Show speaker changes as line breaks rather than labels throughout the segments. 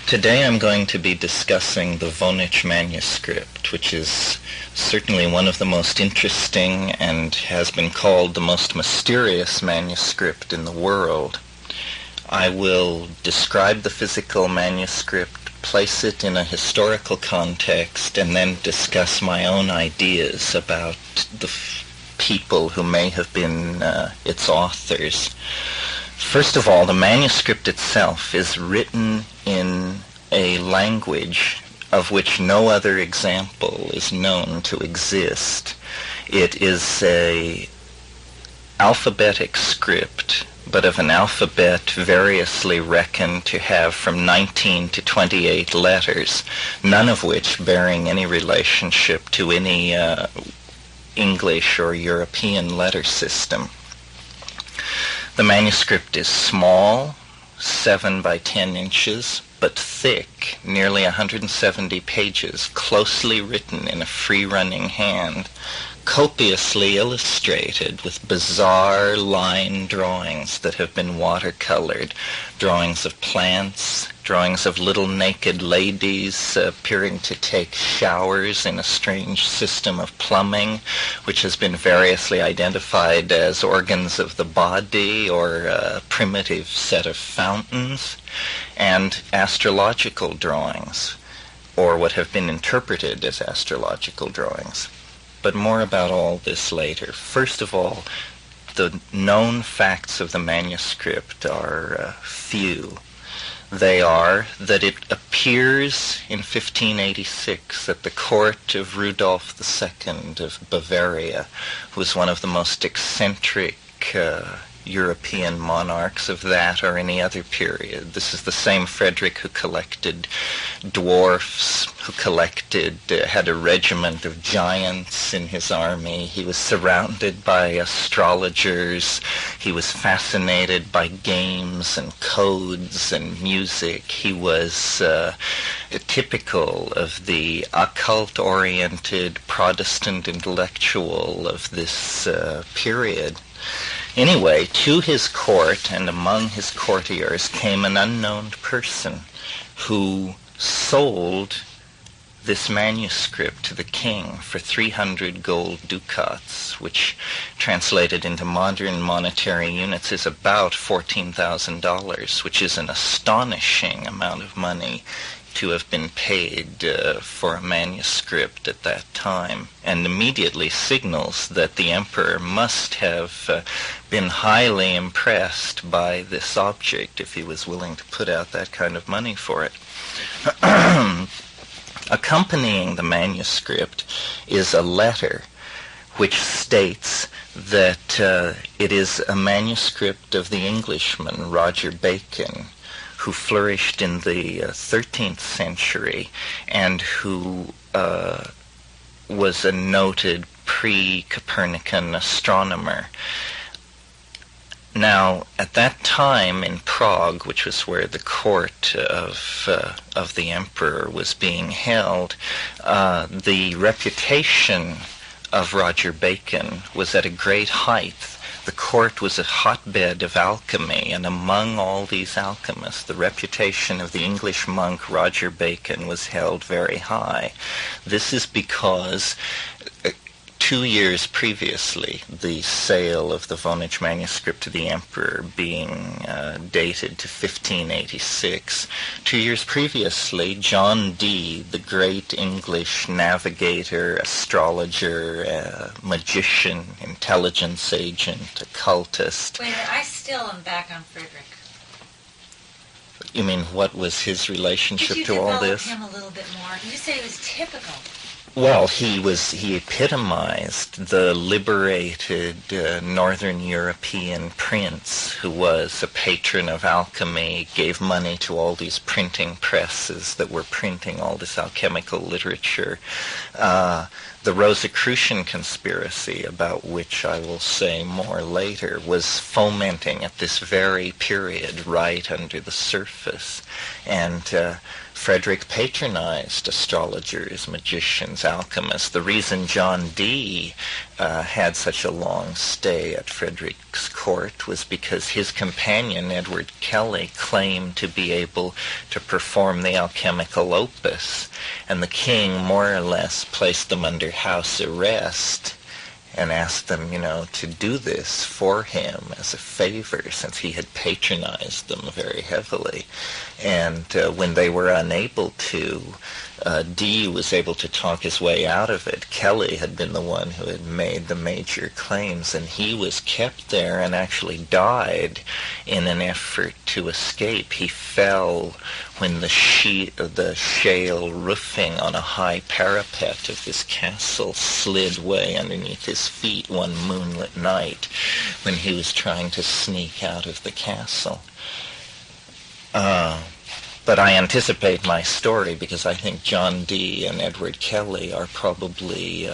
Today I'm going to be discussing the Voynich Manuscript, which is certainly one of the most interesting and has been called the most mysterious manuscript in the world. I will describe the physical manuscript, place it in a historical context, and then discuss my own ideas about the people who may have been its authors. First of all, the manuscript itself is written in a language of which no other example is known to exist. It is an alphabetic script, but of an alphabet variously reckoned to have from 19 to 28 letters, none of which bearing any relationship to any English or European letter system. The manuscript is small, 7 by 10 inches, but thick, nearly 170 pages, closely written in a free-running hand, copiously illustrated with bizarre line drawings that have been watercolored, drawings of plants, drawings of little naked ladies appearing to take showers in a strange system of plumbing, which has been variously identified as organs of the body or a primitive set of fountains, and astrological drawings, or what have been interpreted as astrological drawings. But more about all this later. First of all, the known facts of the manuscript are few. They are that it appears in 1586 at the court of Rudolph II of Bavaria, who was one of the most eccentric European monarchs of that or any other period. This is the same Frederick who collected dwarfs, who had a regiment of giants in his army. He was surrounded by astrologers. He was fascinated by games and codes and music. He was typical of the occult-oriented Protestant intellectual of this period. Anyway, to his court and among his courtiers came an unknown person who sold this manuscript to the king for 300 gold ducats, which translated into modern monetary units is about $14,000, which is an astonishing amount of money to have been paid for a manuscript at that time, and immediately signals that the emperor must have been highly impressed by this object if he was willing to put out that kind of money for it. Accompanying the manuscript is a letter which states that it is a manuscript of the Englishman Roger Bacon, who flourished in the 13th century and who was a noted pre-Copernican astronomer. Now, at that time in Prague, which was where the court of the emperor was being held, the reputation of Roger Bacon was at a great height. The court was a hotbed of alchemy, and among all these alchemists, the reputation of the English monk Roger Bacon was held very high. This is because 2 years previously, the sale of the Voynich manuscript to the emperor being dated to 1586, 2 years previously, John Dee, the great English navigator, astrologer, magician, intelligence agent, occultist.
Wait a minute, I still am back on Frederick.
You mean, what was his relationship to all this?
Could you develop him a little bit more? You said he was typical.
Well, he epitomized the liberated Northern European prince who was a patron of alchemy, gave money to all these printing presses that were printing all this alchemical literature. The Rosicrucian conspiracy, about which I will say more later, was fomenting at this very period right under the surface. And Frederick patronized astrologers, magicians, alchemists. The reason John Dee had such a long stay at Frederick's court was because his companion, Edward Kelly, claimed to be able to perform the alchemical opus, and the king more or less placed them under house arrest and asked them, to do this for him as a favor, since he had patronized them very heavily. And when they were unable to, Dee was able to talk his way out of it. Kelly had been the one who had made the major claims, and he was kept there and actually died in an effort to escape. He fell when the shale roofing on a high parapet of this castle slid way underneath his feet one moonlit night when he was trying to sneak out of the castle. But I anticipate my story because I think John Dee and Edward Kelly are probably,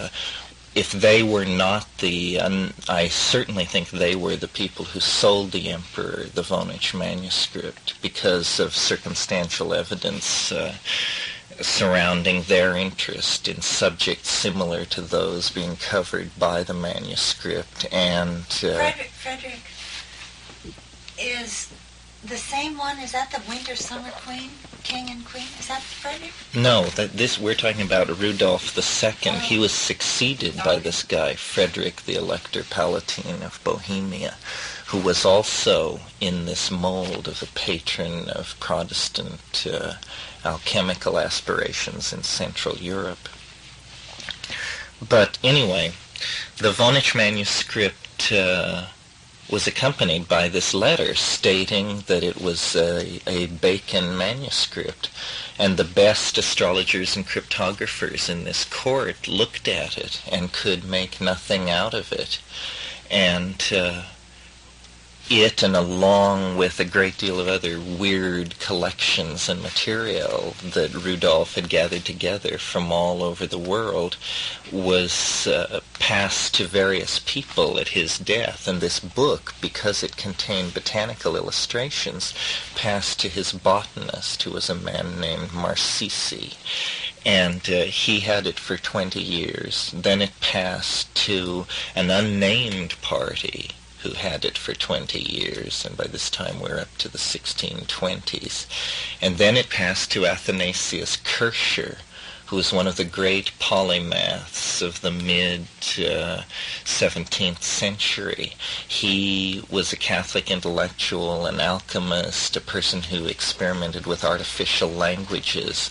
if they were not I certainly think they were the people who sold the emperor the Voynich Manuscript because of circumstantial evidence surrounding their interest in subjects similar to those being covered by the manuscript. And
Frederick is the same one. Is that the Winter Summer Queen, King and Queen? Is that Frederick?
No, we're talking about Rudolph II. Oh. He was succeeded by this guy, Frederick the Elector Palatine of Bohemia, who was also in this mold of a patron of Protestant alchemical aspirations in Central Europe. But anyway, the Voynich Manuscript was accompanied by this letter stating that it was a Bacon manuscript, and the best astrologers and cryptographers in this court looked at it and could make nothing out of it. And it, and along with a great deal of other weird collections and material that Rudolph had gathered together from all over the world, was passed to various people at his death. And this book, because it contained botanical illustrations, passed to his botanist, who was a man named Marcisi. And he had it for 20 years. Then it passed to an unnamed party who had it for 20 years, and by this time we're up to the 1620s. And then it passed to Athanasius Kircher, who was one of the great polymaths of the mid-17th century. He was a Catholic intellectual, an alchemist, a person who experimented with artificial languages.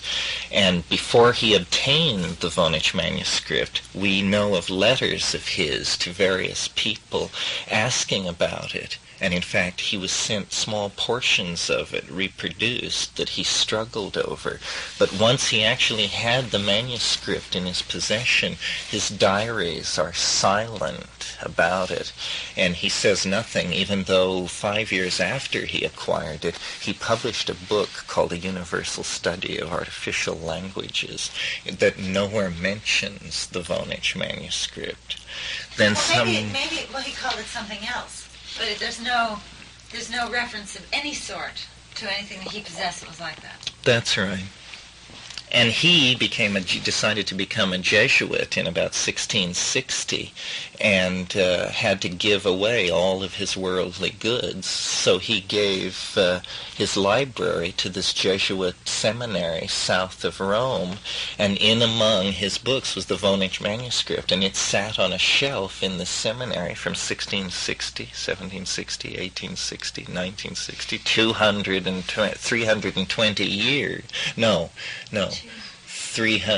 And before he obtained the Voynich Manuscript, we know of letters of his to various people asking about it. And in fact, he was sent small portions of it reproduced that he struggled over. But once he actually had the manuscript in his possession, his diaries are silent about it. And he says nothing, even though 5 years after he acquired it, he published a book called A Universal Study of Artificial Languages that nowhere mentions the Voynich Manuscript. Then
maybe he called it something else. But there's no reference of any sort to anything that he possessed that was like that.
That's right. And he decided to become a Jesuit in about 1660 and had to give away all of his worldly goods. So he gave his library to this Jesuit seminary south of Rome, and in among his books was the Voynich Manuscript, and it sat on a shelf in the seminary from 1660, 1760, 1860, 1960, 320 years. No.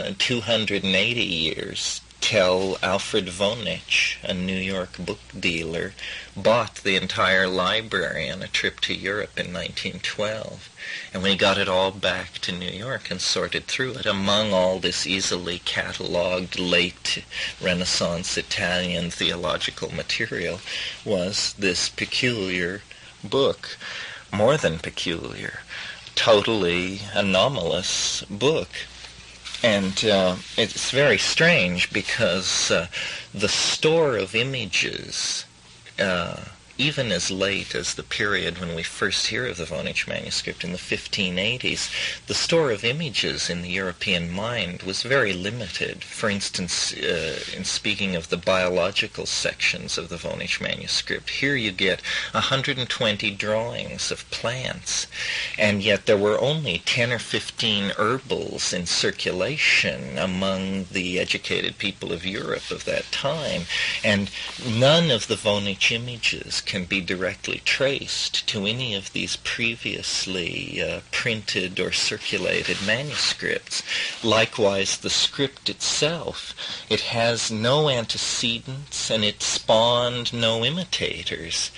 280 years till Alfred Voynich, a New York book dealer, bought the entire library on a trip to Europe in 1912. And when he got it all back to New York and sorted through it, among all this easily catalogued late Renaissance Italian theological material was this peculiar book, more than peculiar, totally anomalous book. And it's very strange because the store of images even as late as the period when we first hear of the Voynich manuscript in the 1580s, the store of images in the European mind was very limited. For instance, in speaking of the biological sections of the Voynich manuscript, here you get 120 drawings of plants, and yet there were only 10 or 15 herbals in circulation among the educated people of Europe of that time, and none of the Voynich images can be directly traced to any of these previously printed or circulated manuscripts. Likewise, the script itself, it has no antecedents and it spawned no imitators.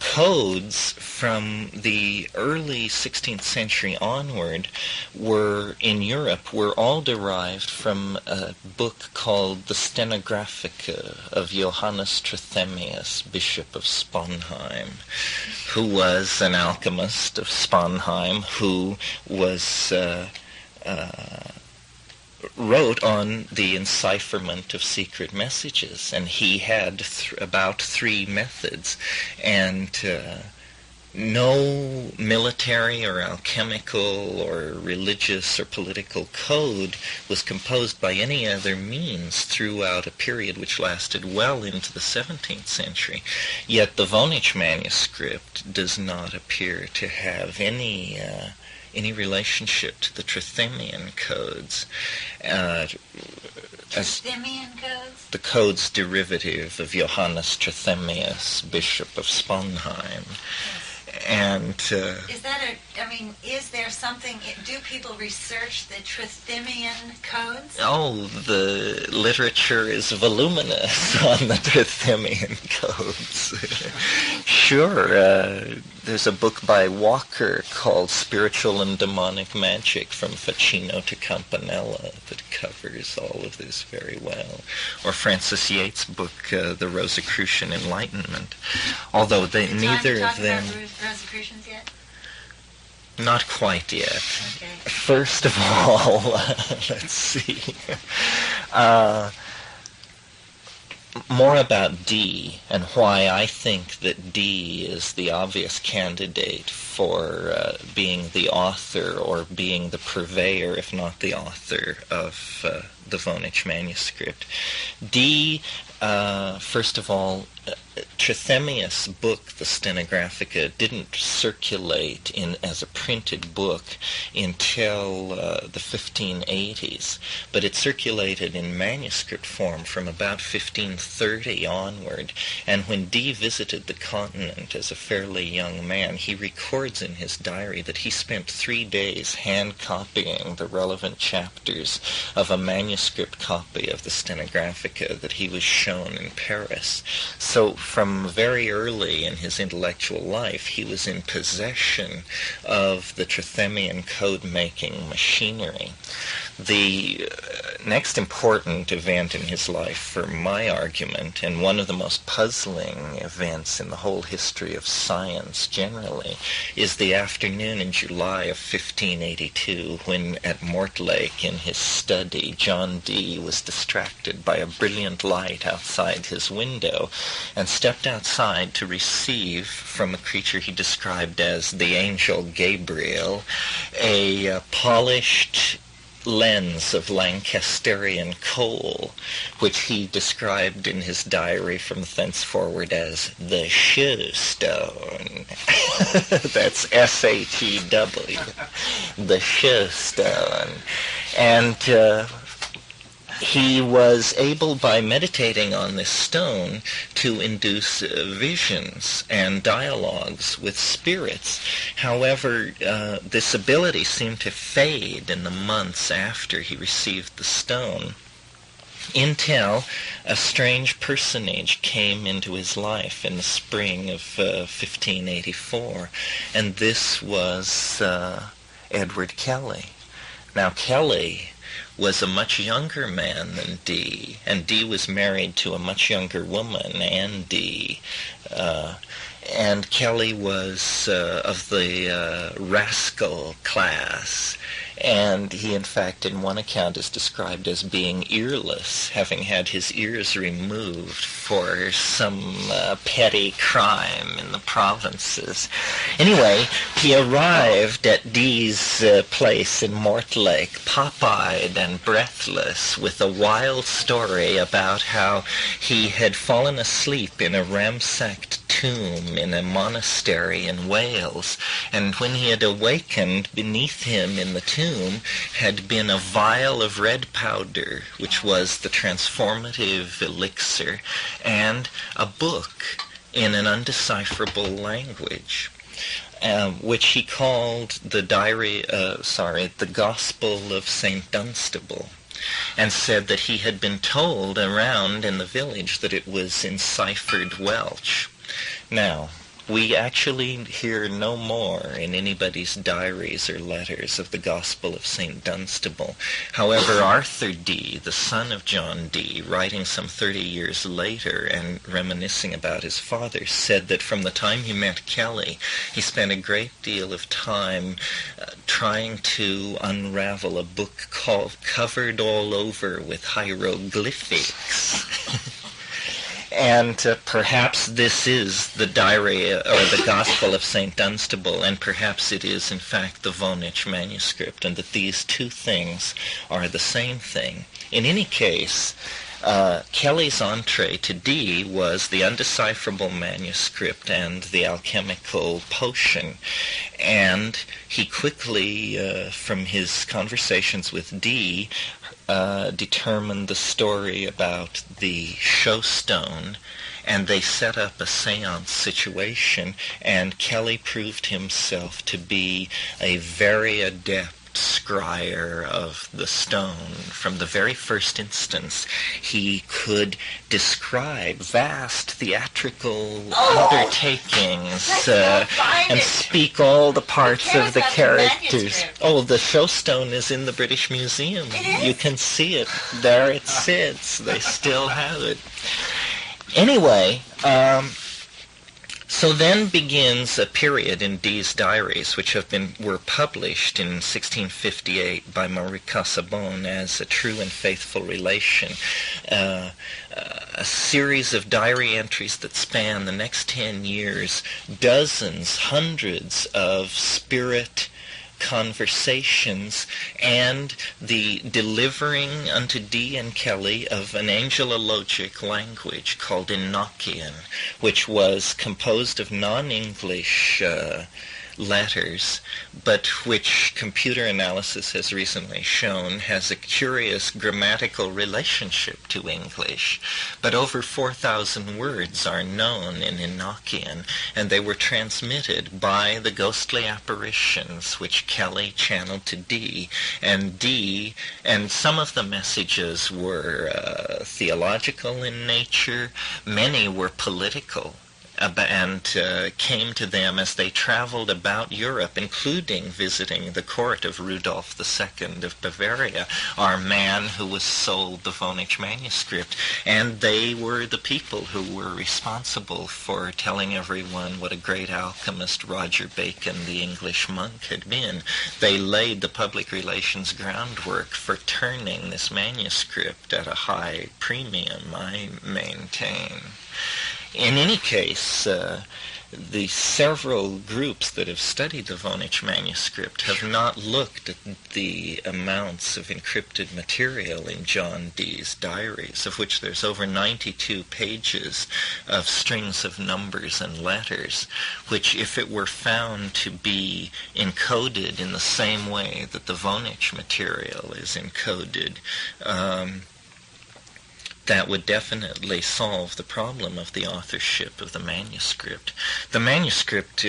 Codes from the early 16th century onward in Europe were all derived from a book called the Stenographica of Johannes Trithemius, Bishop of Sponheim, who was an alchemist of Sponheim, who was wrote on the encipherment of secret messages, and he had about 3 methods, and no military or alchemical or religious or political code was composed by any other means throughout a period which lasted well into the 17th century. Yet the Voynich manuscript does not appear to have any relationship to the Trithemian codes.
Trithemian codes?
The codes derivative of Johannes Trithemius, Bishop of Sponheim. And
is there something, do people research the Trithemian codes?
Oh, the literature is voluminous on the Trithemian codes. Sure. There's a book by Walker called Spiritual and Demonic Magic from Ficino to Campanella that covers all of this very well. Or Francis Yates' book, The Rosicrucian Enlightenment. Although neither of them...
Rosicrucians yet?
Not quite yet.
Okay.
First of all, let's see. More about Dee and why I think that Dee is the obvious candidate for being the author or being the purveyor, if not the author, of the Voynich manuscript. Dee, first of all, Trithemius' book, the Stenographica, didn't circulate as a printed book until the 1580s, but it circulated in manuscript form from about 1530 onward. And when Dee visited the continent as a fairly young man, he records in his diary that he spent 3 days hand copying the relevant chapters of a manuscript copy of the Stenographica that he was shown in Paris. So from very early in his intellectual life, he was in possession of the Trithemian code-making machinery. The next important event in his life, for my argument, and one of the most puzzling events in the whole history of science generally, is the afternoon in July of 1582 when at Mortlake in his study, John Dee was distracted by a brilliant light outside his window and stepped outside to receive from a creature he described as the angel Gabriel a polished lens of Lancasterian coal, which he described in his diary from thenceforward as the Showstone. That's S-H-E-W, the Showstone. And he was able, by meditating on this stone, to induce visions and dialogues with spirits. However, this ability seemed to fade in the months after he received the stone, until a strange personage came into his life in the spring of 1584, and this was Edward Kelly. Now, Kelly was a much younger man than Dee, and Dee was married to a much younger woman, Anne Dee. and Kelly was of the rascal class, and he in fact in one account is described as being earless, having had his ears removed for some petty crime in the provinces. Anyway, he arrived at Dee's place in Mortlake, pop-eyed and breathless, with a wild story about how he had fallen asleep in a ramsacked tomb in a monastery in Wales, and when he had awakened, beneath him in the tomb had been a vial of red powder, which was the transformative elixir, and a book in an undecipherable language, which he called the Gospel of St. Dunstable, and said that he had been told around in the village that it was in ciphered Welsh. Now, we actually hear no more in anybody's diaries or letters of the Gospel of St. Dunstable. However, Arthur Dee, the son of John Dee, writing some 30 years later and reminiscing about his father, said that from the time he met Kelly, he spent a great deal of time trying to unravel a book called Covered All Over with Hieroglyphics. And perhaps this is the diary or the Gospel of St. Dunstable, and perhaps it is in fact the Voynich Manuscript, and that these two things are the same thing. In any case, Kelly's entree to Dee was the undecipherable manuscript and the alchemical potion, and he quickly, from his conversations with Dee, determined the story about the showstone, and they set up a seance situation, and Kelly proved himself to be a very adept scryer of the stone. From the very first instance, he could describe vast theatrical undertakings and speak all the parts of the characters. Oh, the showstone is in the British Museum. You can see it. There it sits. They still have it. Anyway, so then begins a period in Dee's diaries, which were published in 1658 by Marie Casaubon as A True and Faithful Relation, a series of diary entries that span the next 10 years, dozens, hundreds of spirit conversations, and the delivering unto Dee and Kelly of an angelologic language called Enochian, which was composed of non-English letters, but which computer analysis has recently shown has a curious grammatical relationship to English. But over 4,000 words are known in Enochian, and they were transmitted by the ghostly apparitions which Kelly channeled to Dee, and some of the messages were theological in nature, many were political, and came to them as they traveled about Europe, including visiting the court of Rudolph II of Bavaria, our man who was sold the Voynich Manuscript. And they were the people who were responsible for telling everyone what a great alchemist Roger Bacon, the English monk, had been. They laid the public relations groundwork for turning this manuscript at a high premium, I maintain. In any case, the several groups that have studied the Voynich Manuscript have not looked at the amounts of encrypted material in John Dee's diaries, of which there's over 92 pages of strings of numbers and letters, which, if it were found to be encoded in the same way that the Voynich material is encoded, that would definitely solve the problem of the authorship of the manuscript. The manuscript,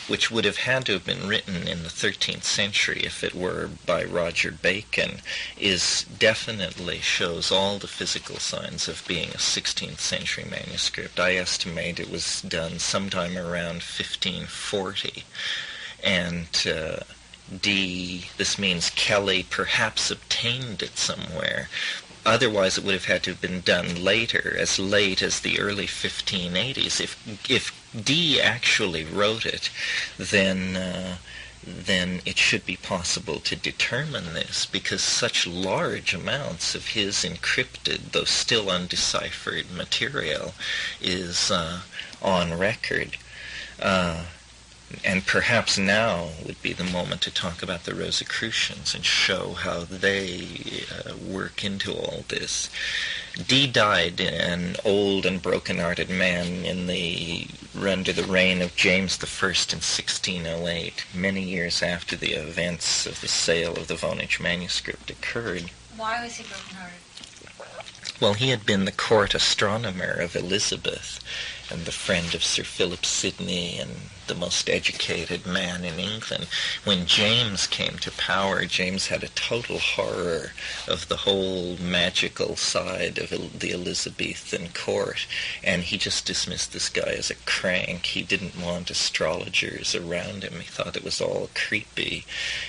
which would have had to have been written in the 13th century if it were by Roger Bacon, definitely shows all the physical signs of being a 16th century manuscript. I estimate it was done sometime around 1540. And this means Kelly perhaps obtained it somewhere. otherwise it would have had to have been done later, as late as the early 1580s. If Dee actually wrote it, then it should be possible to determine this, because such large amounts of his encrypted, though still undeciphered material is on record. And perhaps now would be the moment to talk about the Rosicrucians and show how they work into all this. Dee died an old and broken-hearted man under the reign of James I in 1608, many years after the events of the sale of the Voynich Manuscript occurred.
Why was he broken-hearted?
Well, he had been the court astronomer of Elizabeth and the friend of Sir Philip Sidney and the most educated man in England. When James came to power, James had a total horror of the whole magical side of the Elizabethan court, and he just dismissed this guy as a crank. He didn't want astrologers around him. He thought it was all creepy.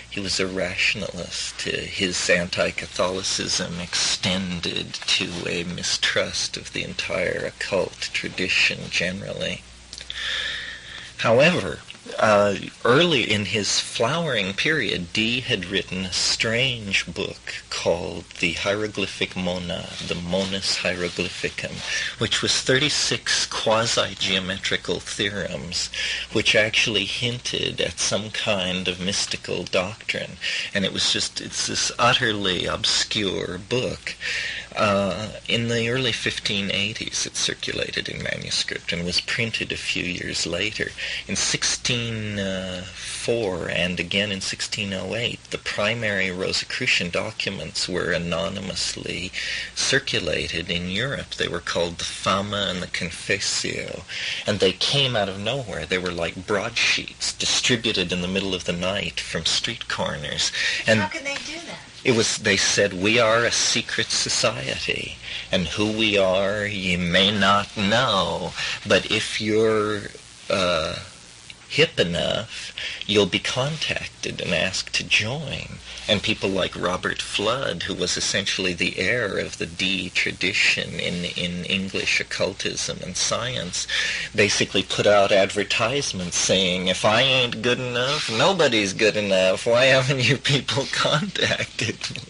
He was a rationalist. His anti-Catholicism extended to a mistrust of the entire occult tradition generally. However, early in his flowering period, Dee had written a strange book called the Hieroglyphic Monad, the Monus Hieroglyphicum, which was 36 quasi-geometrical theorems, which actually hinted at some kind of mystical doctrine. And it's this utterly obscure book. In the early 1580s, it circulated in manuscript and was printed a few years later. In 1604 and again in 1608, the primary Rosicrucian documents were anonymously circulated in Europe. They were called the Fama and the Confessio, and they came out of nowhere. They were like broadsheets distributed in the middle of the night from street corners. And
how could they do that?
They said, we are a secret society, and who we are ye may not know, but if you're hip enough, you'll be contacted and asked to join. And people like Robert Flood, who was essentially the heir of the Dee tradition in English occultism and science, basically put out advertisements saying, if I ain't good enough, nobody's good enough. Why haven't you people contacted me?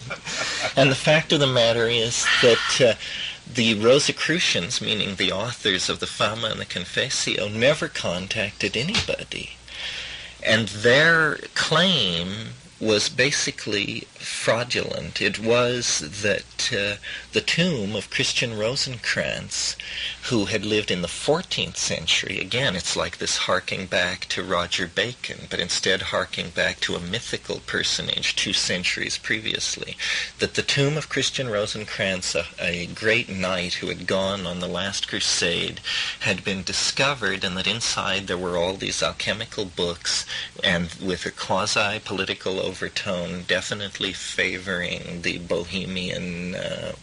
And the fact of the matter is that the Rosicrucians, meaning the authors of the Fama and the Confessio, never contacted anybody. And their claim was basically fraudulent. It was that the tomb of Christian Rosencrantz, who had lived in the 14th century, again, it's like this harking back to Roger Bacon, but instead harking back to a mythical personage 2 centuries previously, that the tomb of Christian Rosencrantz, a great knight who had gone on the last crusade, had been discovered, and that inside there were all these alchemical books, and with a quasi-political overtone, definitely favoring the Bohemian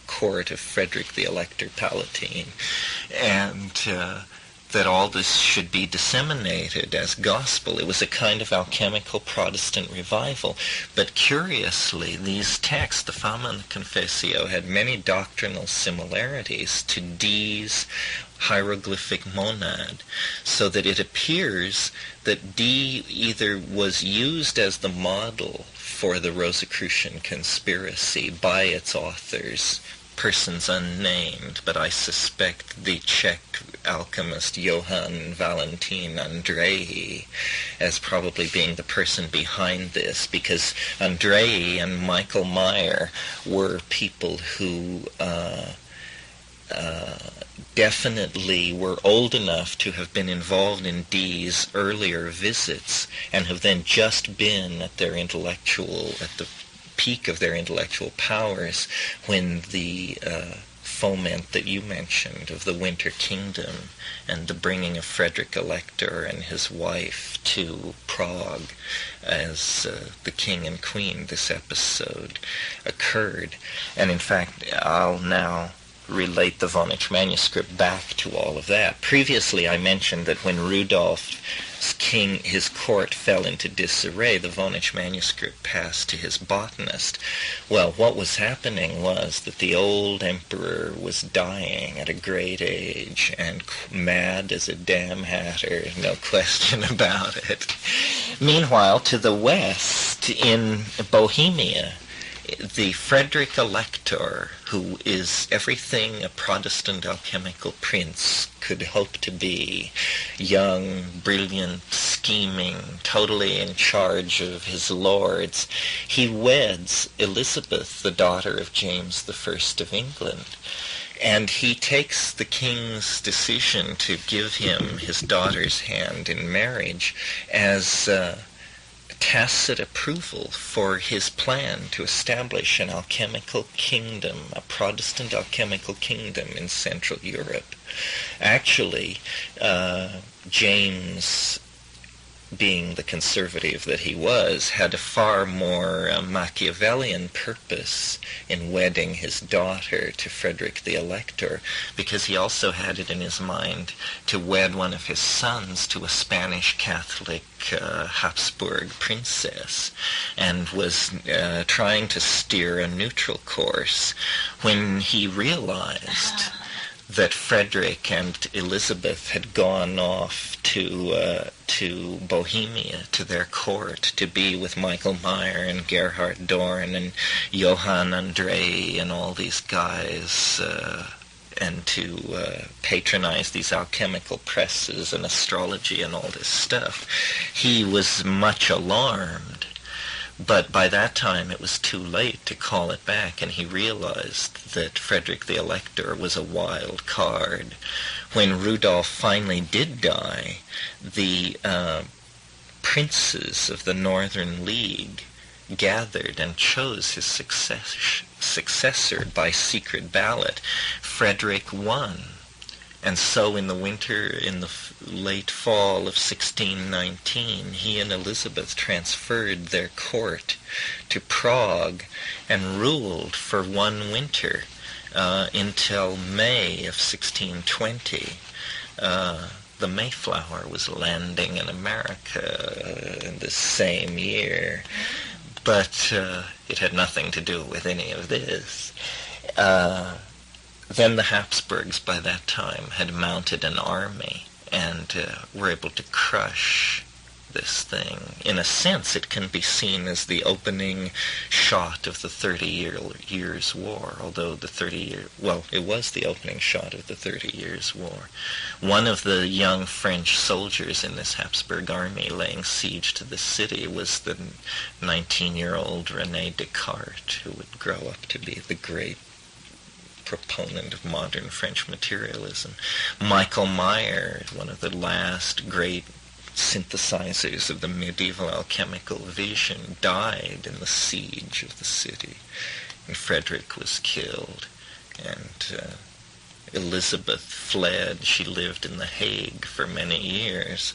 court of Frederick the Elector Palatine, and that all this should be disseminated as gospel. It was a kind of alchemical Protestant revival. But curiously, these texts, the Fama and the Confessio, had many doctrinal similarities to Dee's hieroglyphic monad, so that it appears that Dee either was used as the model for the Rosicrucian conspiracy by its authors, persons unnamed, but I suspect the Czech alchemist Johann Valentin Andrei as probably being the person behind this, because Andrei and Michael Meyer were people who definitely were old enough to have been involved in Dee's earlier visits and have then just been at the peak of their intellectual powers when the foment that you mentioned of the Winter Kingdom and the bringing of Frederick Elector and his wife to Prague as the king and queen, this episode occurred. And in fact, I'll now relate the Voynich manuscript back to all of that. Previously, I mentioned that when Rudolph's his court fell into disarray, the Voynich manuscript passed to his botanist. Well, what was happening was that the old emperor was dying at a great age and mad as a damn hatter, no question about it. Meanwhile, to the west, in Bohemia, the Frederick Elector, who is everything a Protestant alchemical prince could hope to be, young, brilliant, scheming, totally in charge of his lords, he weds Elizabeth, the daughter of James I of England. And he takes the king's decision to give him his daughter's hand in marriage as tacit approval for his plan to establish an alchemical kingdom, a Protestant alchemical kingdom in Central Europe. Actually, James, being the conservative that he was, had a far more Machiavellian purpose in wedding his daughter to Frederick the Elector, because he also had it in his mind to wed one of his sons to a Spanish Catholic Habsburg princess, and was trying to steer a neutral course when he realized that Frederick and Elizabeth had gone off to Bohemia, to their court, to be with Michael Meyer and Gerhard Dorn and Johann André and all these guys, and to patronize these alchemical presses and astrology and all this stuff. He was much alarmed. But by that time it was too late to call it back, and he realized that Frederick the Elector was a wild card. When Rudolph finally did die, the princes of the Northern League gathered and chose his successor by secret ballot. Frederick won. And so in the winter, in the late fall of 1619, he and Elizabeth transferred their court to Prague and ruled for one winter until May of 1620. The Mayflower was landing in America in the same year, but it had nothing to do with any of this. Then the Habsburgs, by that time, had mounted an army and were able to crush this thing. In a sense, it can be seen as the opening shot of the 30 Years' War, although it was the opening shot of the 30 Years' War. One of the young French soldiers in this Habsburg army laying siege to the city was the 19-year-old René Descartes, who would grow up to be the great proponent of modern French materialism. Michael Meyer, one of the last great synthesizers of the medieval alchemical vision, died in the siege of the city, and Frederick was killed, and Elizabeth fled. She lived in The Hague for many years.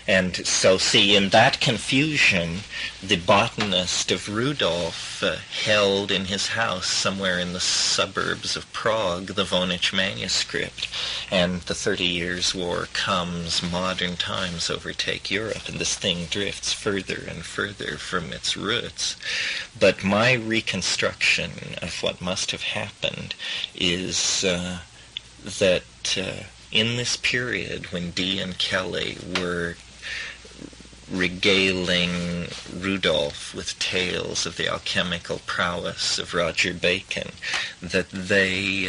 And so, see, in that confusion, the botanist of Rudolph held in his house somewhere in the suburbs of Prague the Voynich Manuscript. And the 30 Years' War comes, modern times overtake Europe, and this thing drifts further and further from its roots. But my reconstruction of what must have happened is that in this period when Dee and Kelly were regaling Rudolph with tales of the alchemical prowess of Roger Bacon, that they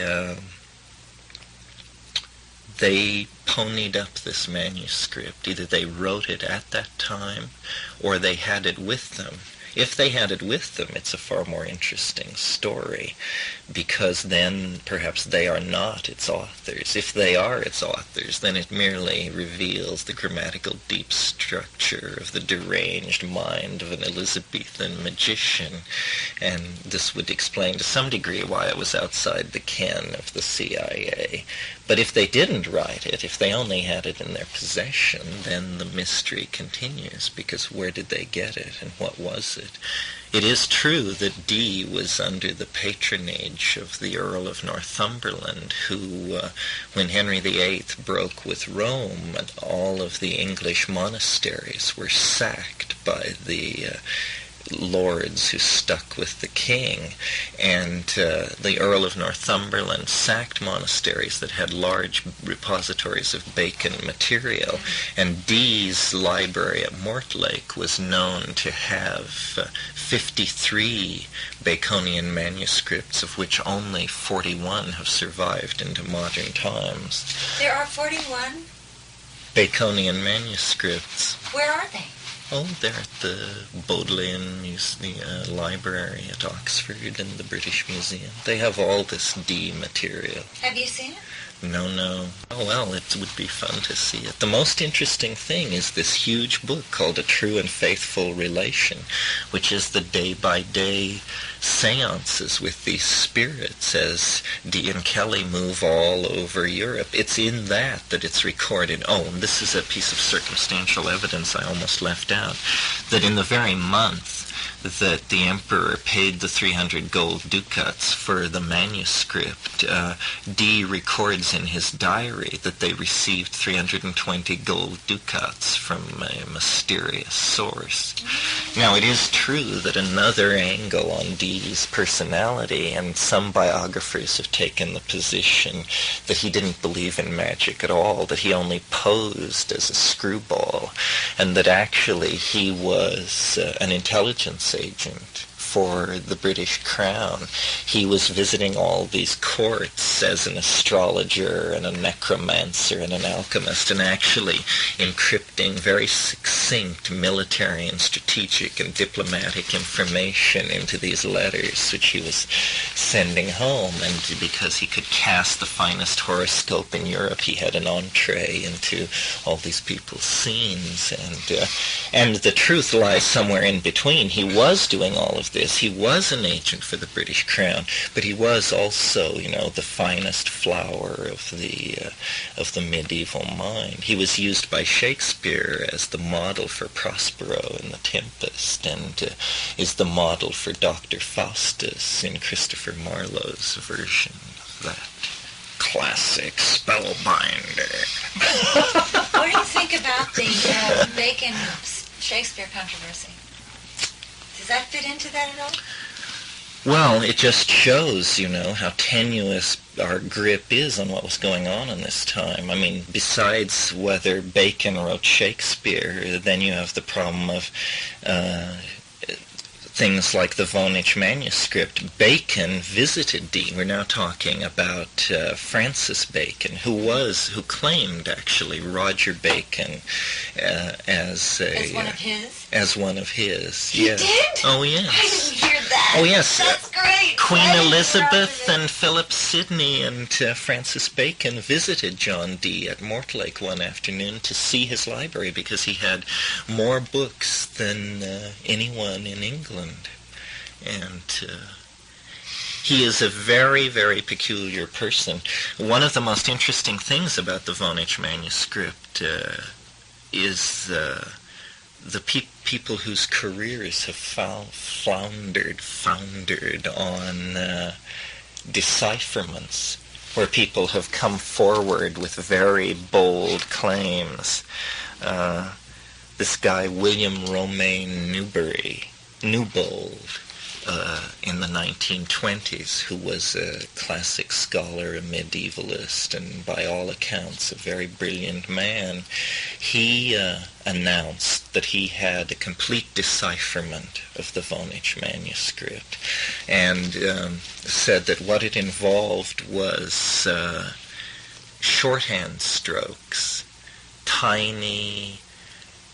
ponied up this manuscript. Either they wrote it at that time or they had it with them. If they had it with them, it's a far more interesting story, because then perhaps they are not its authors. If they are its authors, then it merely reveals the grammatical deep structure of the deranged mind of an Elizabethan magician, and this would explain to some degree why it was outside the ken of the CIA. But if they didn't write it, if they only had it in their possession, then the mystery continues, because where did they get it and what was it? It is true that Dee was under the patronage of the Earl of Northumberland, who, when Henry VIII broke with Rome, all of the English monasteries were sacked by the lords who stuck with the king, and the Earl of Northumberland sacked monasteries that had large repositories of Bacon material, and Dee's library at Mortlake was known to have 53 Baconian manuscripts, of which only 41 have survived into modern times.
There are 41
Baconian manuscripts.
Where are they?
Oh, they're at the Bodleian Library at Oxford and the British Museum. They have all this Dee material.
Have you seen it?
No. Oh, well, it would be fun to see it. The most interesting thing is this huge book called A True and Faithful Relation, which is the day-by-day seances with these spirits as Dee and Kelly move all over Europe. It's in that it's recorded. Oh, and this is a piece of circumstantial evidence I almost left out, that in the very month that the emperor paid the 300 gold ducats for the manuscript, Dee records in his diary that they received 320 gold ducats from a mysterious source. Now, it is true that another angle on Dee's personality, and some biographers have taken the position that he didn't believe in magic at all, that he only posed as a screwball, and that actually he was an intelligence agent for the British Crown. He was visiting all these courts as an astrologer and a necromancer and an alchemist, and actually encrypting very succinct military and strategic and diplomatic information into these letters which he was sending home. And because he could cast the finest horoscope in Europe, he had an entree into all these people's scenes. And the truth lies somewhere in between. He was doing all of this. He was an agent for the British Crown, but he was also, the finest flower of the medieval mind. He was used by Shakespeare as the model for Prospero in The Tempest, and is the model for Dr. Faustus in Christopher Marlowe's version of that classic spellbinder.
What do you think about the Bacon-Shakespeare controversy? Does that fit into that at all?
Well, it just shows, how tenuous our grip is on what was going on in this time. I mean, besides whether Bacon wrote Shakespeare, then you have the problem of things like the Voynich Manuscript. Bacon visited Dee. We're now talking about Francis Bacon, who claimed actually Roger Bacon as
one of his.
As one of his.
He
yes.
did?
Oh yes.
I didn't hear that.
Oh yes.
That's great.
Queen Elizabeth and Philip Sidney and Francis Bacon visited John Dee at Mortlake one afternoon to see his library, because he had more books than anyone in England. And he is a very, very peculiar person. One of the most interesting things about the Voynich Manuscript is the people whose careers have foundered on decipherments, where people have come forward with very bold claims. This guy, William Romaine Newbold, in the 1920s, who was a classic scholar, a medievalist, and by all accounts a very brilliant man, he announced that he had a complete decipherment of the Voynich Manuscript, and said that what it involved was shorthand strokes, tiny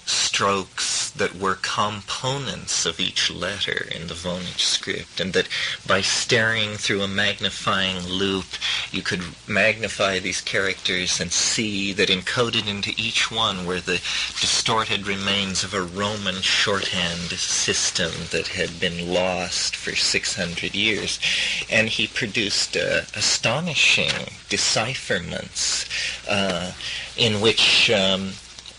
strokes that were components of each letter in the Voynich script, and that by staring through a magnifying loupe you could magnify these characters and see that encoded into each one were the distorted remains of a Roman shorthand system that had been lost for 600 years. And he produced astonishing decipherments in which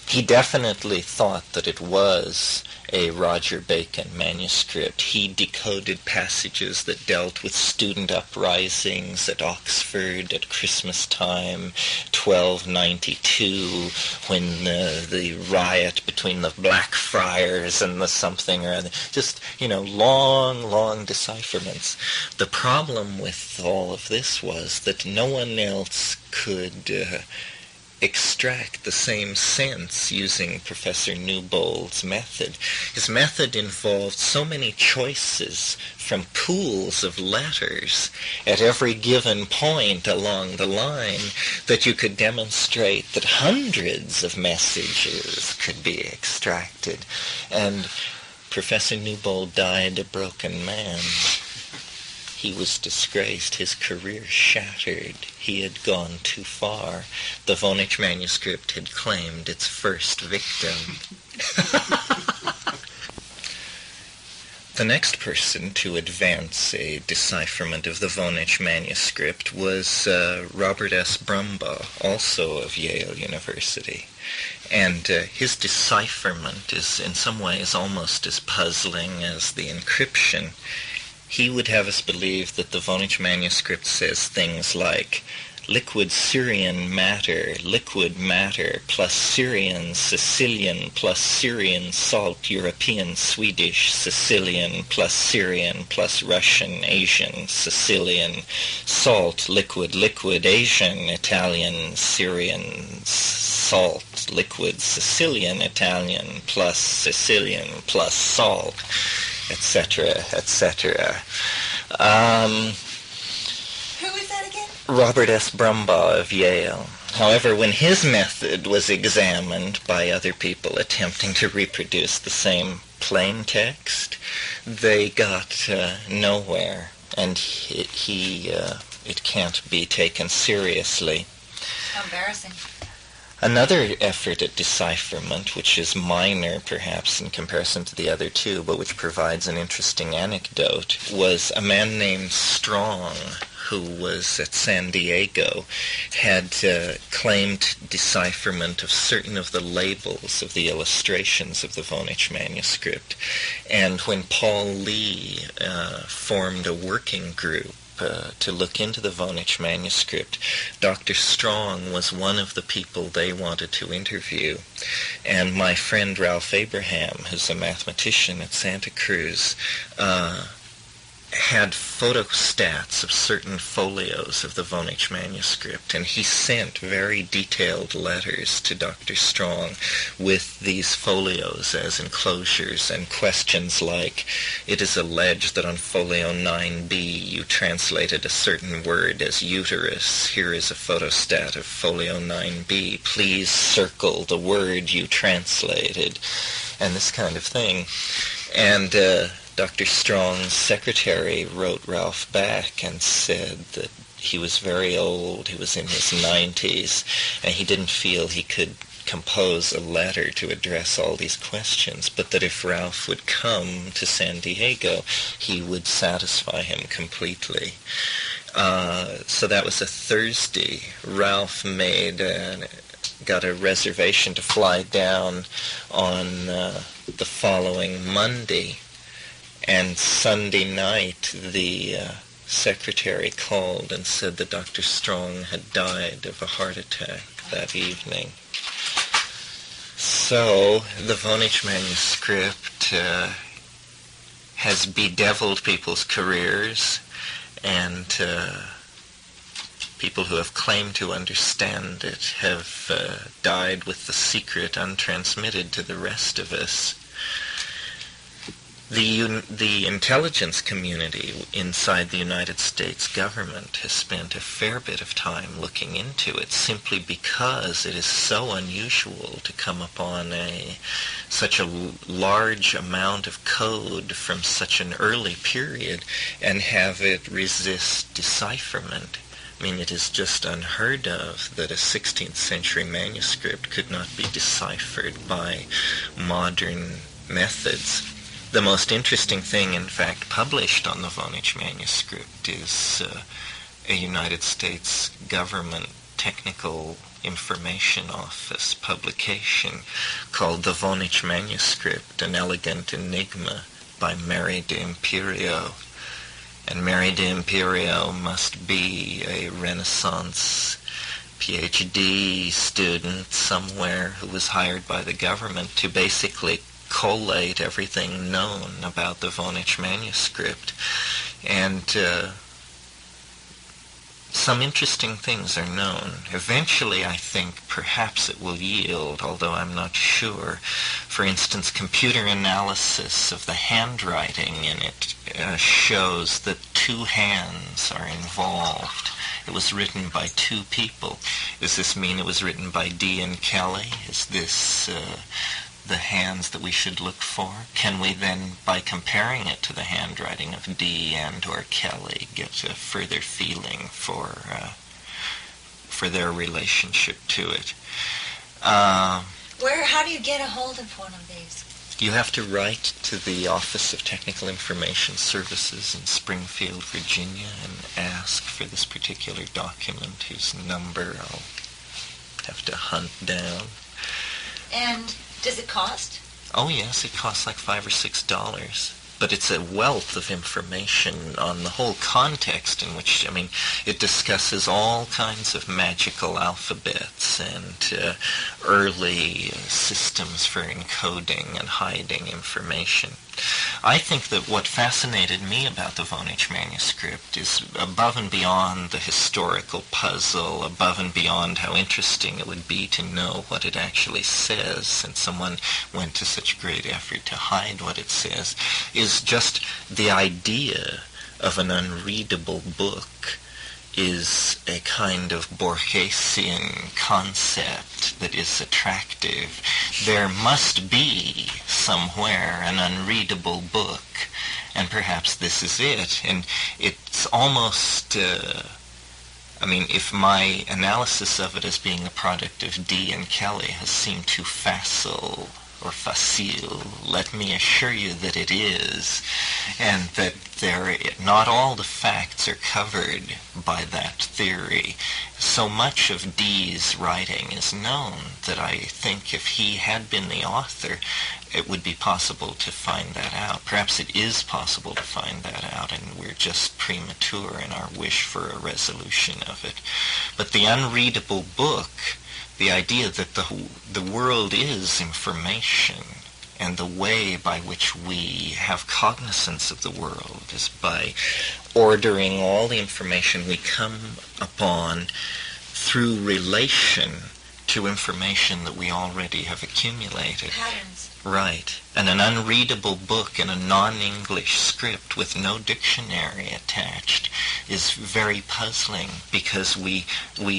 he definitely thought that it was a Roger Bacon manuscript. He decoded passages that dealt with student uprisings at Oxford at Christmas time, 1292, when the riot between the Blackfriars and the something or other. Just, long decipherments. The problem with all of this was that no one else could extract the same sense using Professor Newbold's method. His method involved so many choices from pools of letters at every given point along the line that you could demonstrate that hundreds of messages could be extracted. And Professor Newbold died a broken man. He was disgraced, his career shattered. He had gone too far. The Voynich manuscript had claimed its first victim. The next person to advance a decipherment of the Voynich manuscript was Robert S. Brumbaugh, also of Yale University. And his decipherment is in some ways almost as puzzling as the encryption. He would have us believe that the Voynich manuscript says things like liquid Syrian matter plus Syrian, Sicilian plus Syrian salt, European, Swedish, Sicilian plus Syrian plus Russian, Asian, Sicilian, salt, liquid, Asian, Italian, Syrian, salt, liquid, Sicilian, Italian plus Sicilian plus salt, etc., etc.
Who is that again?
Robert S. Brumbaugh of Yale. However, when his method was examined by other people attempting to reproduce the same plain text, they got nowhere, and it can't be taken seriously.
How embarrassing.
Another effort at decipherment, which is minor perhaps in comparison to the other two, but which provides an interesting anecdote, was a man named Strong, who was at San Diego, had claimed decipherment of certain of the labels of the illustrations of the Voynich manuscript. And when Paul Lee formed a working group to look into the Voynich manuscript, Dr. Strong was one of the people they wanted to interview. And my friend Ralph Abraham, who's a mathematician at Santa Cruz, had photostats of certain folios of the Voynich manuscript, and he sent very detailed letters to Dr. Strong with these folios as enclosures and questions like, it is alleged that on folio 9b you translated a certain word as uterus. Here is a photostat of folio 9b. Please circle the word you translated, and this kind of thing. And Dr. Strong's secretary wrote Ralph back and said that he was very old, he was in his 90s, and he didn't feel he could compose a letter to address all these questions, but that if Ralph would come to San Diego, he would satisfy him completely. So that was a Thursday. Ralph got a reservation to fly down on the following Monday. And Sunday night, the secretary called and said that Dr. Strong had died of a heart attack that evening. So the Voynich manuscript has bedeviled people's careers, and people who have claimed to understand it have died with the secret untransmitted to the rest of us. The intelligence community inside the United States government has spent a fair bit of time looking into it, simply because it is so unusual to come upon such a large amount of code from such an early period and have it resist decipherment. I mean, it is just unheard of that a 16th century manuscript could not be deciphered by modern methods. The most interesting thing, in fact, published on the Voynich Manuscript is a United States government technical information office publication called the Voynich Manuscript, an elegant enigma by Mary de Imperio. And Mary de Imperio must be a Renaissance PhD student somewhere who was hired by the government to basically collate everything known about the Voynich Manuscript. And some interesting things are known. Eventually, I think, perhaps it will yield, although I'm not sure. For instance, computer analysis of the handwriting in it shows that two hands are involved. It was written by two people. Does this mean it was written by D and Kelly? Is this the hands that we should look for? Can we then, by comparing it to the handwriting of D and or Kelly, get a further feeling for their relationship to it?
How do you get a hold of one of these?
You have to write to the Office of Technical Information Services in Springfield, Virginia, and ask for this particular document, whose number I'll have to hunt down.
And does it cost?
Oh yes, it costs like $5 or $6. But it's a wealth of information on the whole context in which, I mean, it discusses all kinds of magical alphabets and early systems for encoding and hiding information. I think that what fascinated me about the Voynich Manuscript is above and beyond the historical puzzle, above and beyond how interesting it would be to know what it actually says, since someone went to such great effort to hide what it says, is just the idea of an unreadable book is a kind of Borgesian concept that is attractive. There must be somewhere an unreadable book, and perhaps this is it. And it's almost, if my analysis of it as being a product of D and Kelly has seemed too facile or facile, let me assure you that it is, and that not all the facts are covered by that theory. So much of D's writing is known that I think if he had been the author, it would be possible to find that out. Perhaps it is possible to find that out, and we're just premature in our wish for a resolution of it. But the unreadable book, the idea that the world is information, and the way by which we have cognizance of the world is by ordering all the information we come upon through relation to information that we already have accumulated.
Patterns.
Right. And an unreadable book in a non-English script with no dictionary attached is very puzzling, because we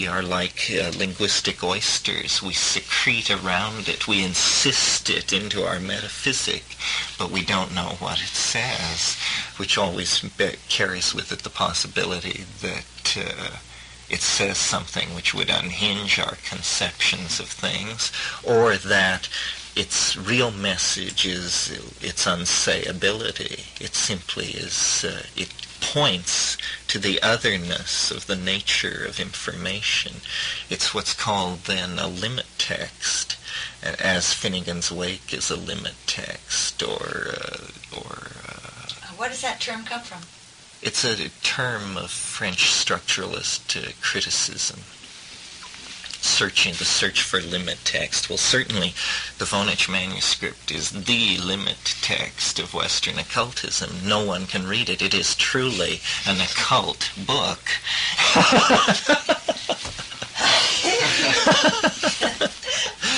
are like linguistic oysters. We secrete around it. We insist it into our metaphysic, but we don't know what it says, which always carries with it the possibility that it says something which would unhinge our conceptions of things, or that its real message is its unsayability. It simply is, it points to the otherness of the nature of information. It's what's called then a limit text, as Finnegan's Wake is a limit text, or
What does that term come from?
It's a term of French structuralist criticism. The search for limit text. Well, certainly the Voynich Manuscript is the limit text of Western occultism. No one can read it. It is truly an occult book.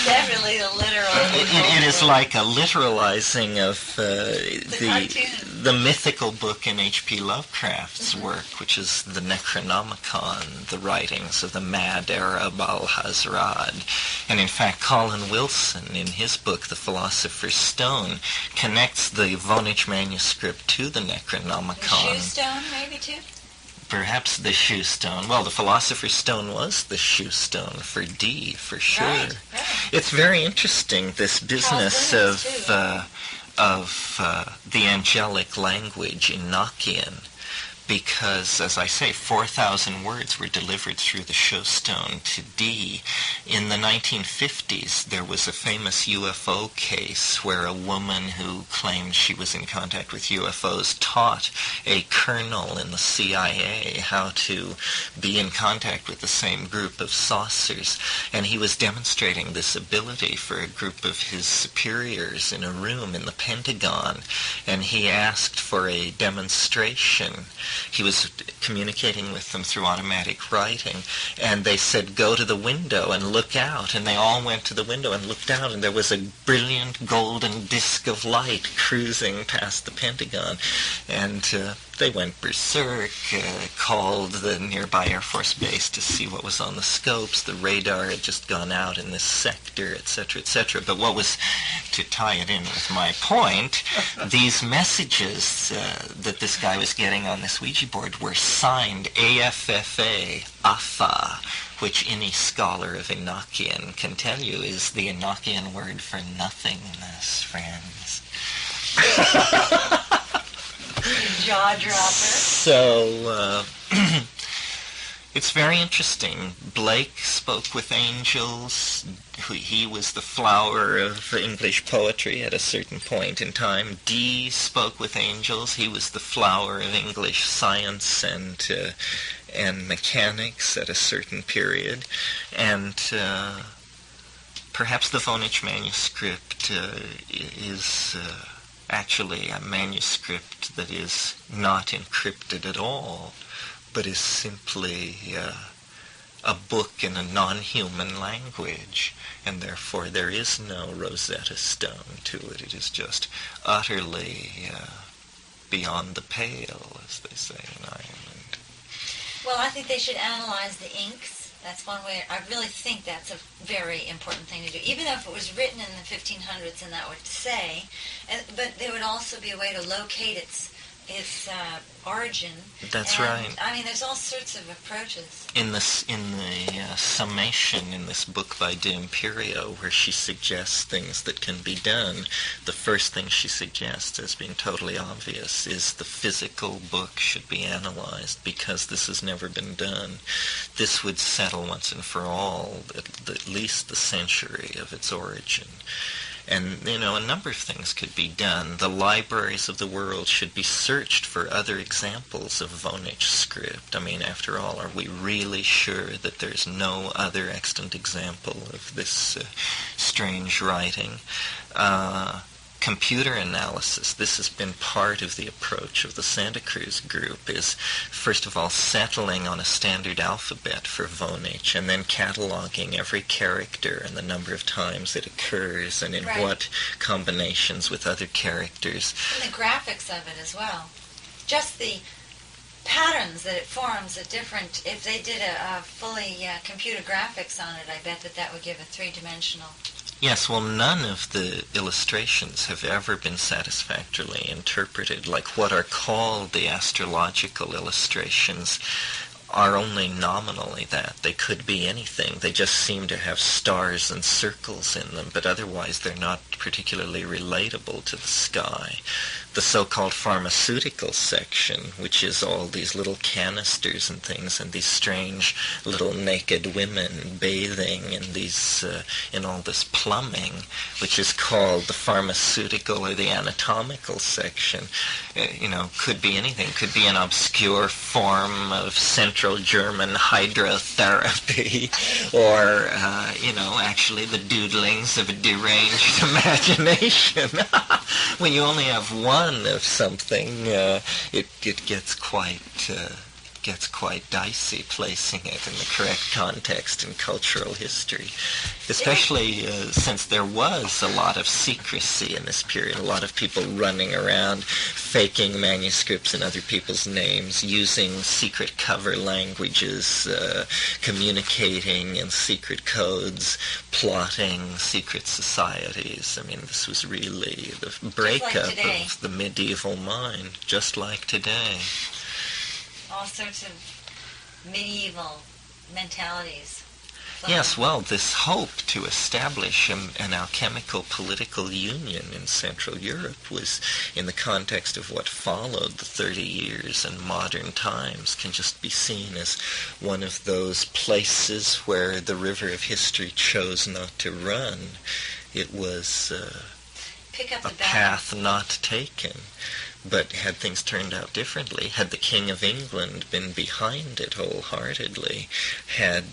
Definitely the literal.
It is like a literalizing of the mythical book in H.P. Lovecraft's work, which is the Necronomicon, the writings of the mad Arab al-Hazrad. And in fact, Colin Wilson, in his book, The Philosopher's Stone, connects the Voynich Manuscript to the Necronomicon.
The Shoe Stone, maybe, too?
Perhaps the Shoe Stone. Well, the Philosopher's Stone was the Shoe Stone for D, for sure.
Right.
It's very interesting, this business of the angelic language, Enochian, because, as I say, 4,000 words were delivered through the Shoe Stone to D. In the 1950s, there was a famous UFO case where a woman who claimed she was in contact with UFOs taught a colonel in the CIA how to be in contact with the same group of saucers. And he was demonstrating this ability for a group of his superiors in a room in the Pentagon. And he asked for a demonstration. He was communicating with them through automatic writing, and they said, go to the window and look out. And they all went to the window and looked out, and there was a brilliant golden disk of light cruising past the Pentagon. And they went berserk, called the nearby Air Force Base to see what was on the scopes. The radar had just gone out in this sector, etc., etc. But what was, to tie it in with my point, these messages that this guy was getting on this Ouija board were signed AFFA, AFA, which any scholar of Enochian can tell you is the Enochian word for nothingness, friends.
Jaw dropper.
So, it's very interesting. Blake spoke with angels. He was the flower of English poetry at a certain point in time. Dee spoke with angels. He was the flower of English science and mechanics at a certain period. And perhaps the Voynich Manuscript is actually a manuscript that is not encrypted at all, but is simply a book in a non-human language, and therefore there is no Rosetta Stone to it. It is just utterly beyond the pale, as they say in Ireland.
Well, I think they should analyze the inks. That's one way. I really think that's a very important thing to do, even though if it was written in the 1500s and that would say, but there would also be a way to locate its origin.
That's right.
I mean, there's all sorts of approaches.
In the summation in this book by De Imperio, where she suggests things that can be done, the first thing she suggests, as being totally obvious, is the physical book should be analyzed, because this has never been done. This would settle once and for all at least the century of its origin. And, a number of things could be done. The libraries of the world should be searched for other examples of Voynich script. I mean, after all, are we really sure that there's no other extant example of this strange writing? Computer analysis, this has been part of the approach of the Santa Cruz group, is first of all settling on a standard alphabet for Voynich, and then cataloging every character and the number of times it occurs and in what combinations with other characters.
And the graphics of it as well. Just the patterns that it forms at different, if they did a fully computer graphics on it, I bet that would give a three-dimensional.
Yes, well, none of the illustrations have ever been satisfactorily interpreted. Like what are called the astrological illustrations are only nominally that. They could be anything. They just seem to have stars and circles in them, but otherwise they're not particularly relatable to the sky. The so-called pharmaceutical section, which is all these little canisters and things, and these strange little naked women bathing in these, in all this plumbing, which is called the pharmaceutical or the anatomical section, could be anything. Could be an obscure form of Central German hydrotherapy, or, actually the doodlings of a deranged imagination. When you only have one of something, it gets quite gets quite dicey placing it in the correct context in cultural history, especially since there was a lot of secrecy in this period, a lot of people running around faking manuscripts in other people's names, using secret cover languages, communicating in secret codes, plotting secret societies. I mean, this was really the breakup of the medieval mind, just like today.
All sorts of medieval mentalities.
Yes, well, this hope to establish an alchemical political union in Central Europe was, in the context of what followed the 30 years and modern times, can just be seen as one of those places where the river of history chose not to run. It was a path not taken. But had things turned out differently, had the King of England been behind it wholeheartedly, had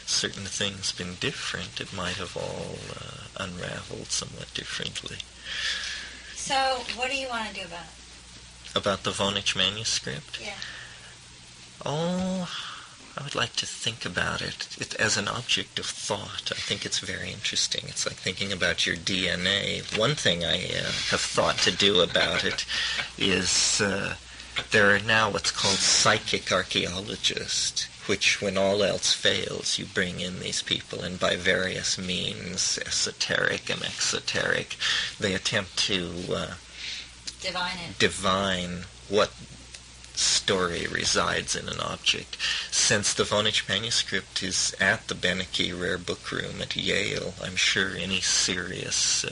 certain things been different, it might have all unraveled somewhat differently.
So, what do you want to do about it?
About the Voynich Manuscript?
Yeah.
Oh, I would like to think about it as an object of thought. I think it's very interesting. It's like thinking about your DNA. One thing I have thought to do about it is there are now what's called psychic archaeologists, which, when all else fails, you bring in these people, and by various means, esoteric and exoteric, they attempt to divine what story resides in an object. Since the Voynich Manuscript is at the Beneke Rare Book Room at Yale, I'm sure any serious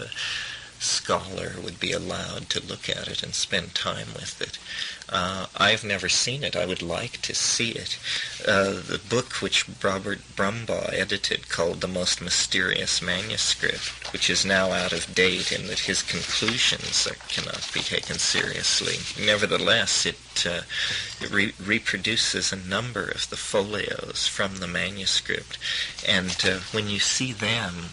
scholar would be allowed to look at it and spend time with it. I've never seen it. I would like to see it. The book which Robert Brumbaugh edited, called The Most Mysterious Manuscript, which is now out of date in that his conclusions cannot be taken seriously. Nevertheless, it reproduces a number of the folios from the manuscript, and when you see them,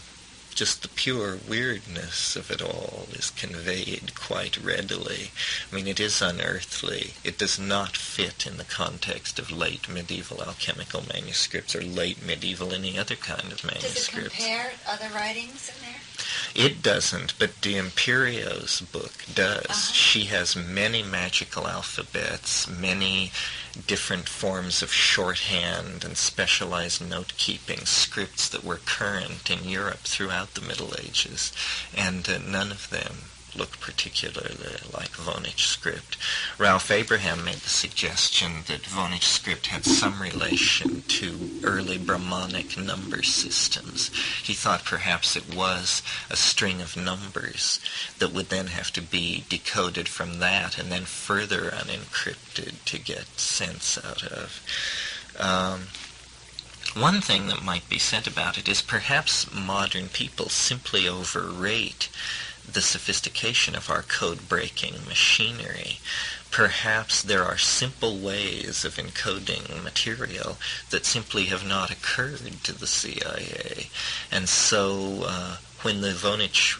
just the pure weirdness of it all is conveyed quite readily. I mean, it is unearthly. It does not fit in the context of late medieval alchemical manuscripts or late medieval any other kind of manuscripts.
Does it compare other writings in there?
It doesn't, but D'Imperio's book does. Uh-huh. She has many magical alphabets, many different forms of shorthand and specialized note-keeping scripts that were current in Europe throughout the Middle Ages, and none of them look particularly like Voynich script. Ralph Abraham made the suggestion that Voynich script had some relation to early Brahmanic number systems. He thought perhaps it was a string of numbers that would then have to be decoded from that and then further unencrypted to get sense out of. One thing that might be said about it is perhaps modern people simply overrate the sophistication of our code-breaking machinery. Perhaps there are simple ways of encoding material that simply have not occurred to the CIA. And so when the Voynich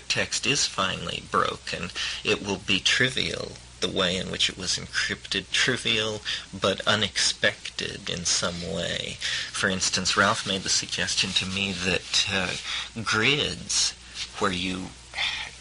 text is finally broken, it will be trivial, the way in which it was encrypted, trivial but unexpected in some way. For instance, Ralph made the suggestion to me that grids, where you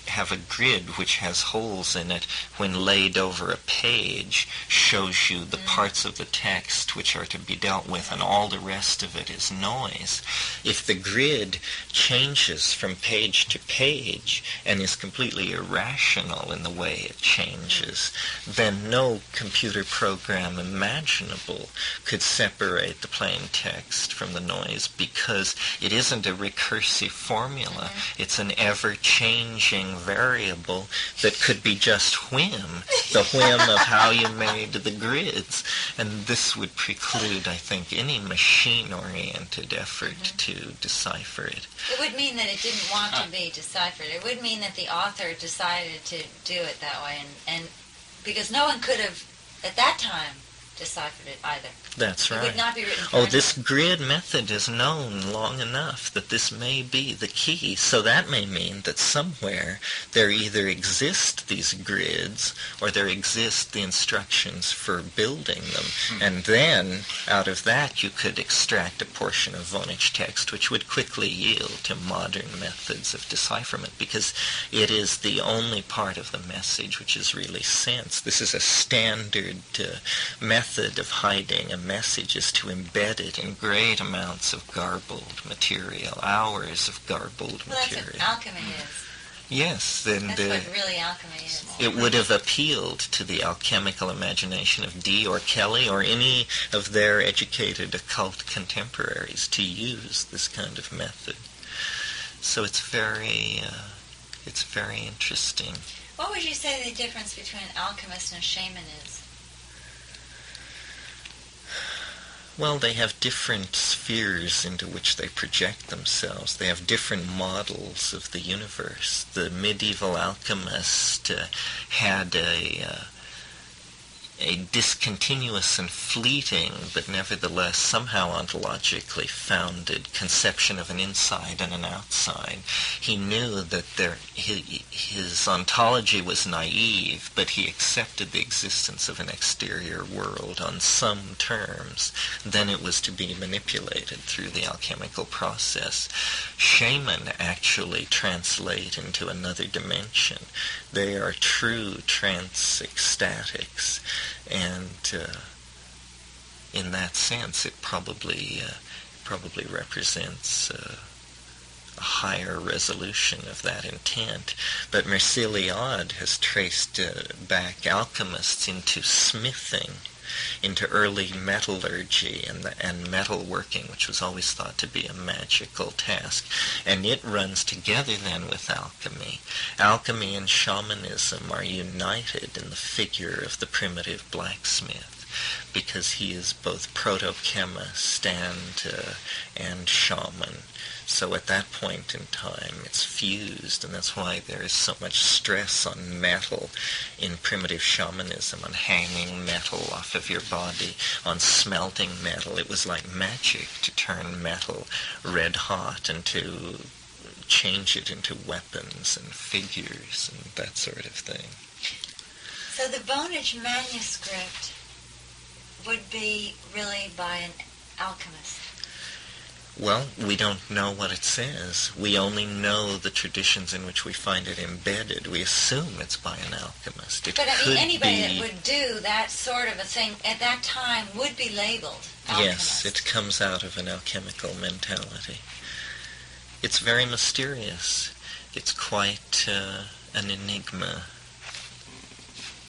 have a grid which has holes in it, when laid over a page, shows you the parts of the text which are to be dealt with, and all the rest of it is noise. If the grid changes from page to page and is completely irrational in the way it changes, then no computer program imaginable could separate the plain text from the noise, because it isn't a recursive formula. It's an ever-changing variable that could be just whim, the whim of how you made the grids. And this would preclude, I think, any machine-oriented effort to decipher it.
It would mean that it didn't want to be deciphered. It would mean that the author decided to do it that way, and because no one could have, at that time, deciphered it either.
That's right.
It would not be written for
Oh, this
anyone.
grid method is known long enough that this may be the key. So that may mean that somewhere there either exist these grids or there exist the instructions for building them. And then out of that you could extract a portion of Voynich text which would quickly yield to modern methods of decipherment, because it is the only part of the message which is really sensed. This is a standard method of hiding a message, is to embed it in great amounts of garbled material, hours of garbled
Well, that's
material.
what alchemy is.
Yes, then
That's what really alchemy is.
it would have appealed to the alchemical imagination of Dee or Kelly or any of their educated occult contemporaries to use this kind of method. So it's very interesting.
What would you say the difference between an alchemist and a shaman is?
Well, they have different spheres into which they project themselves. They have different models of the universe. The medieval alchemist had a discontinuous and fleeting, but nevertheless somehow ontologically founded conception of an inside and an outside. He knew that his ontology was naive, but he accepted the existence of an exterior world on some terms. Then it was to be manipulated through the alchemical process. Shaman actually translate into another dimension. They are true trance ecstatics. And in that sense, it probably represents a higher resolution of that intent. But Merciliade has traced back alchemists into smithing, into early metallurgy and metalworking, which was always thought to be a magical task. And it runs together then with alchemy. Alchemy and shamanism are united in the figure of the primitive blacksmith, because he is both proto-chemist and shaman. So at that point in time, it's fused, and that's why there is so much stress on metal in primitive shamanism, on hanging metal off of your body, on smelting metal. It was like magic to turn metal red hot and to change it into weapons and figures and that sort of thing.
So the Voynich Manuscript would be really by an alchemist.
Well, we don't know what it says. We only know the traditions in which we find it embedded. We assume it's by an alchemist.
But anybody that would do that sort of a thing at that time would be labeled alchemist.
Yes, it comes out of an alchemical mentality. It's very mysterious. It's quite an enigma.